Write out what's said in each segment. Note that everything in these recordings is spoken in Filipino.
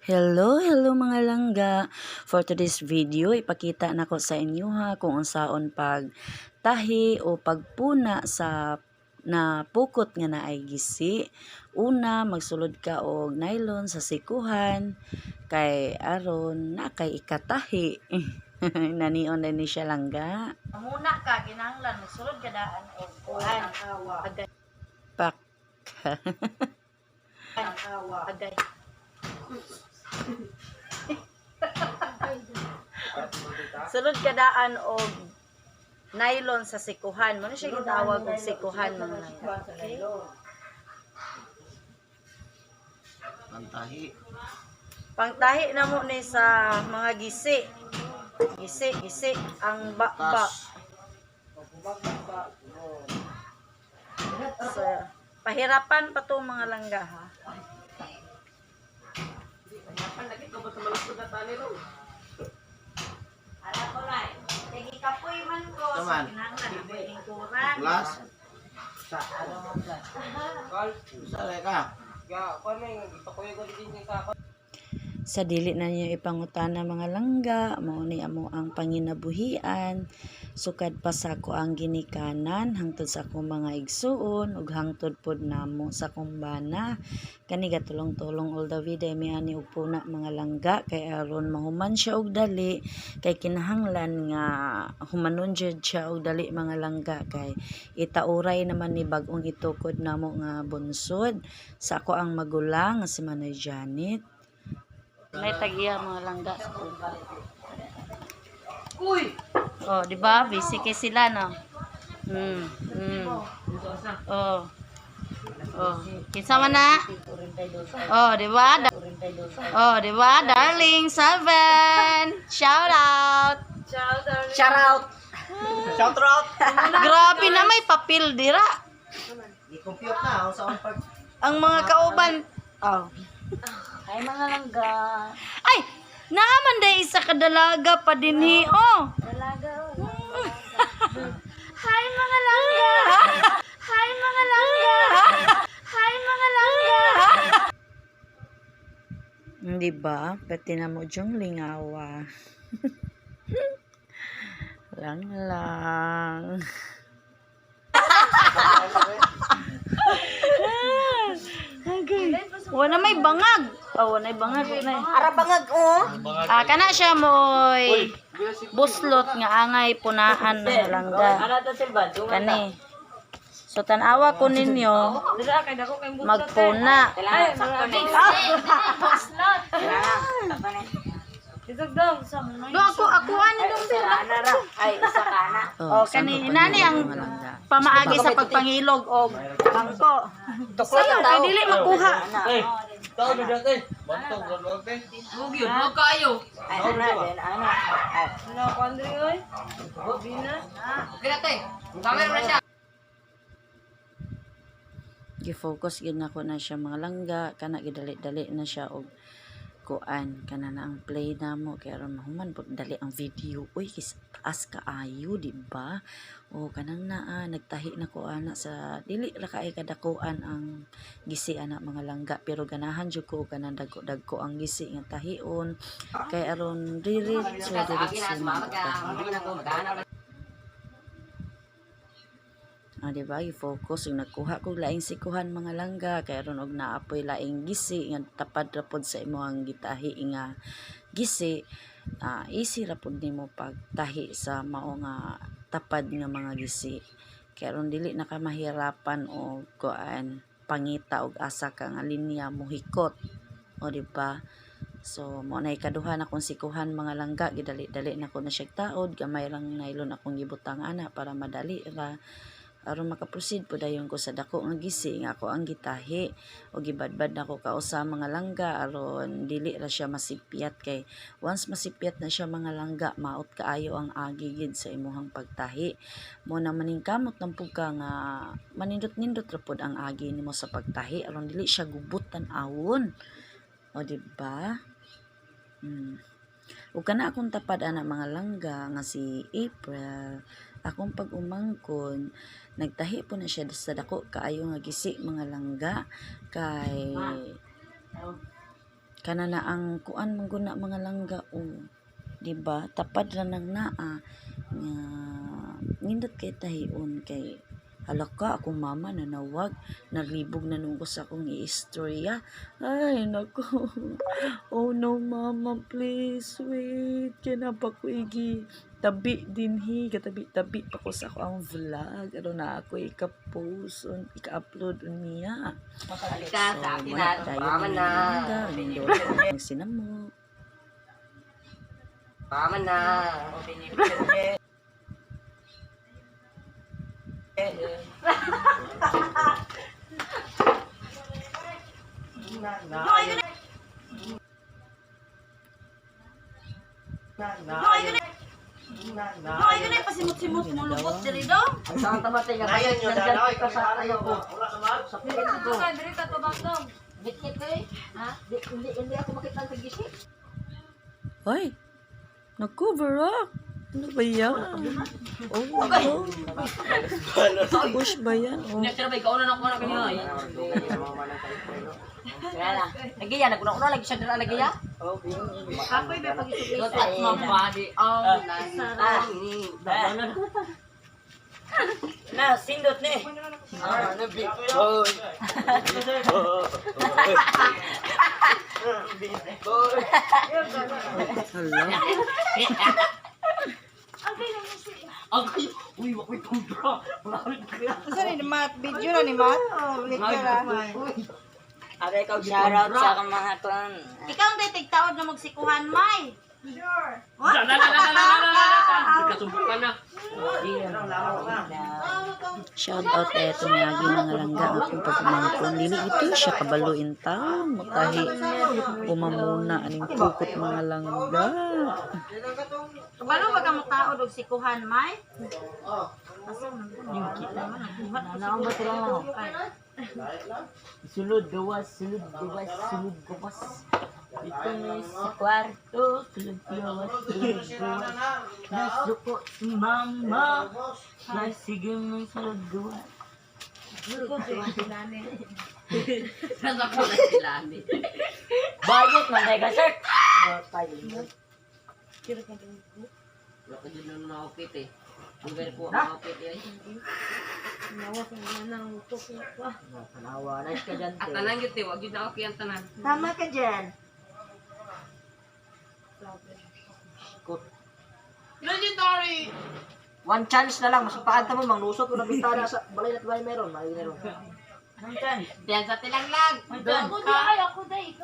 Hello mga langga. For today's video, ipakita nako sa inyo ha kung unsaon pagtahi o pagpuna sa na pukot nga naay gisi. Una, magsulod ka og nylon sa sikuhan kay aron na kay ikatahi. Nanion na ni siya langga. Muna ka kinahanglan magsulod ka daan og kuan agay Pak. agay sulod ka daan og nylon sa sikuhan mo na siya gitawag og sikuhan mga langga. Okay? Pangtahi na mo ni sa mga gisi ang bakba. So, pahirapan pa to mga langga ha. Ala ko lai. Tegi kapoy man ko sa kinahanglan na pwedeng kuran. Plus? Sa ano mo dyan? Salay ka. Sa dili na niyo ipangutana mga langga, mao ni amo ang panginabuhian, sukad pa sa ako ang ginikanan hangtod sa akong mga igsuon ug hangtod pod namo sa kumbana. Kani gatulong-tulong all the way day mi ani og puna mga langga kay aron mahuman siya og dali kay kinahanglan nga humanon jud siya og dali mga langga kay itauray naman ni bag-ong itukod namo nga bunsod sa ako ang magulang nga si Manay Janet. May tagiya mga langga sa kuba. Uy! Oh, di ba? Busy kay sila, no? Oh. Oh. Kinsa man na? Oh, di ba? Oh, di ba? Darling, Seven. Shout out. Shout out. Shout out! Grabe na may papel dira. I-compute na. Saan pag... Ang mga kauban. Oh. Ay mga langga. Ay, naaman day isa ka dalaga pa dinhi. Oh. Dalaga. Hi mga langga. Hi mga langga. Hi mga langga. Di ba? Pati na mo diyong lingawa. lang. Wala may bangag. Oh, wala may bangag. Ara bangag oh. Kana siya moy buslot nga angay punaan ng langga. Kani. So tanawa ko ninyo magpuna. Do ako ani dong Ay isa kana. Oh, kani inani ang pamaagi sa pagpangilog og bangko. Sayo kay dili makuha. Tao na dati. Bantog na dati. Ay ana din ana. Ay. Gi-focus gid nako na siya mga langga, kana gidali-dali na siya og kuan kana na ang play namo kay aron mahuman pud dali ang video. Uy, as kaayo di ba? O kanang naa nagtahi na ko ana sa dili ra kaay kadakuan ang gisi ana mga langga pero ganahan jud ko kanang dagko ang gisi nga tahion kay aron diretso di ba i-focus yung nagkuha ko laing sikuhan mga langga kay aron og naapoy laing gisi nga tapad ra pod sa imong gitahi nga gisi. Easy ra pod nimo pagtahi sa mao nga tapad nga mga gisi kay aron dili na ka mahirapan og kuan pangita og asa ka nga linya mohikot o di ba. So mo na ikaduha na kung sikuhan mga langga gidali-dali na ko na siya taod gamay lang nylon akong gibutang ana para madali ra aron makaproceed po dayon ko sa dako nga gisi nga ako ang gitahi o gibadbad na ko kausa mga langga aron dili ra siya masipyat kay once masipyat na siya mga langga maot kaayo ang agi gid sa imuhang pagtahi. Mo na maningkamot ng puga nga manindot-nindot ra pod ang agi nimo sa pagtahi aron dili siya gubot tan-awon o di ba. Ug kana akong tapad ana mga langga nga si April akong pag-umangkon nagtahi po na siya sa dako kaayo nga gisi mga langga kana na ang kuan mangguna mga langga o, di ba? Tapad ra nang naa nga nindot kay tahion kay halaka akong mama na nawag naribog na nung ko sa akong istorya. Ay nako. Oh no mama, please wait, kaya pa ko igi tabi dinhi katabi-tabi pa ko sa akong vlog ano na ako ika-post ika-upload niya. Halika sa akin muna na. tayo Tama na. ng sinamo. Tama na. Ay, ganun pasimot-simot mo lubot diri do. Ang saan tamatay nga Ayan bayad nyo, ka dalaw. sa ayaw ko. Wala ka man? Sa pilit ko. Diri ka to bagdong. Bikit ko eh. Ha? Hindi ako makita sa gising. Ay, naku, Barack. Ano ba yan? Oh, push ba yan? Oh. Sino ba ikaw na ako na kanyo? Kaya na. Nagiya, naguna-una lagi siya dira nagiya. Ako'y may pag-isip. At mabadi ang nasarani. Na, sindot ni. Hala. Agay, uy, wakoy kumbra. Asa ni Mat? Video na ni Mat? Oh, lecture Agay ikaw shoutout sa mga tuan. Ikaw ang tigtaod na magsikuhan, May. Sure. Kasumbukan na. Shout out eto nga mga langga akong pagmangkon dili ito siya kabaluin ta matahi umamuna aning kukot mga langga. Kabalo ba ka mo taod og sikuhan, May? Naong ba sila mo? Sulod gawas, sulod gawas. Ito na sa kwarto, sulod gawas, sulod gawas. Nasuko si mama, nasigil ng sulod gawas. Nasuko na sila ni. Bayot man tayo ka, sir. Wala ka din na nakakit eh. Ang gano'n po ang nakakit eh. Panawa, nice ka dyan. At tanan yun, wag yun na okay ang tanan. Tama ka dyan. Legendary! One chance na lang, masupaan mo, manglusot ko na bintana sa balay at balay meron. Meron. One chance. Diyan sa tilanglang. Ako di ay ako dai.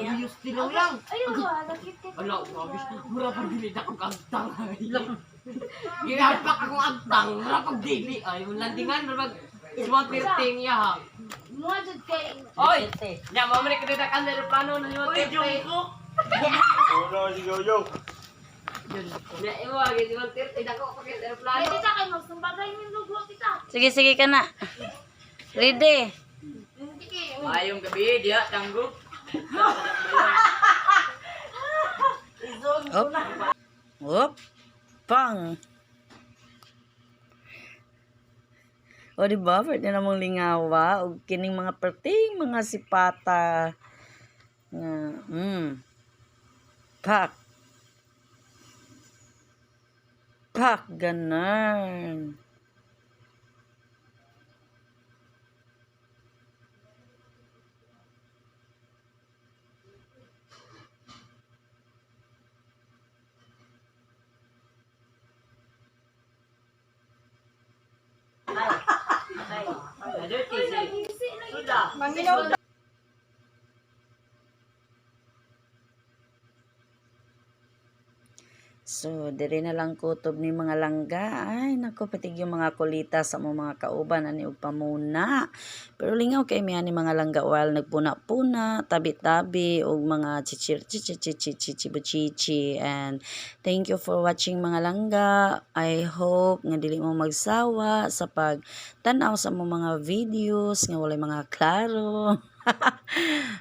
Ayos tilanglang. Ayun ba, nakita. Wala, mabis ko. Mura pag dilit ako kagtang. Ginapak ako agtang. Mura pag dili. Ay, landingan. Mura pag ismang pirting ya. Mo jud kay Oy! Nya, mamalik ka dito ka sa aeroplano na yung pirting. Uno, si Jojo. Nya, iwag. Ismang pirting. Dako pa kayo sa aeroplano. Pwede ta kay magsumbagay yung lugo kita. Sige ka na. Ready? Mayong gabi, dia, tanggo. Op. Op. Pang. O di ba? Pwede namang lingawa o kining mga perting mga sipata. Nga, Pak. Pak, ganun. Manginom. So, diri na lang kutob ni mga langga. Ay, nako, patig yung mga kulita sa mga kauban, ani og pamuna. Pero lingaw kay mihan ni mga langga while nagpuna-puna, tabi-tabi, og mga chichi and thank you for watching mga langga. I hope nga dili mo magsawa sa pagtanaw sa mga videos nga walay mga klaro.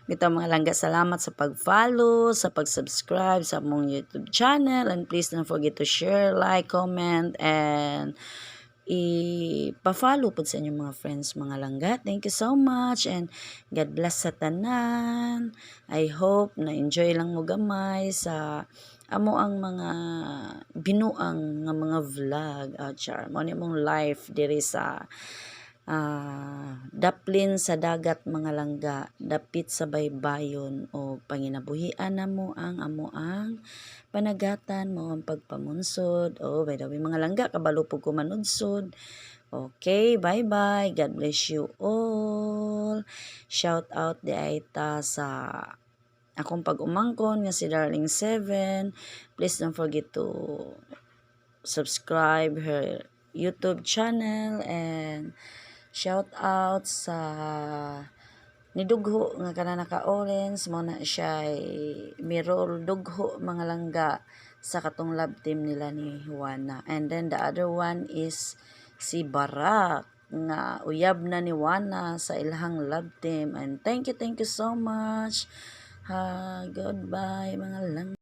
Bitaw mga langga, salamat sa pag-follow, sa pag-subscribe sa among YouTube channel, and please don't forget to share, like, comment, and ipa-follow po sa inyong mga friends mga langga. Thank you so much and God bless sa tanan. I hope na enjoy lang mo gamay sa amo ang mga binuang nga mga vlog char mo ni mong life diri sa daplin sa dagat mga langga, dapit sa baybayon o panginabuhian na mo ang amo ang panagatan mo ang pagpamunsod. By the way mga langga, kabalo po ko manudsod. Okay, bye bye, God bless you all. Shout out di aita sa akong pag-umangkon nga si Darling 7. Please don't forget to subscribe her YouTube channel and shout out sa nidugho nga kana naka-orange mo na siya mirror dugho mga langga sa katong love team nila ni Juana. And then the other one is si Barak nga uyab na ni Juana sa ilahang love team. And thank you so much. Goodbye mga lang.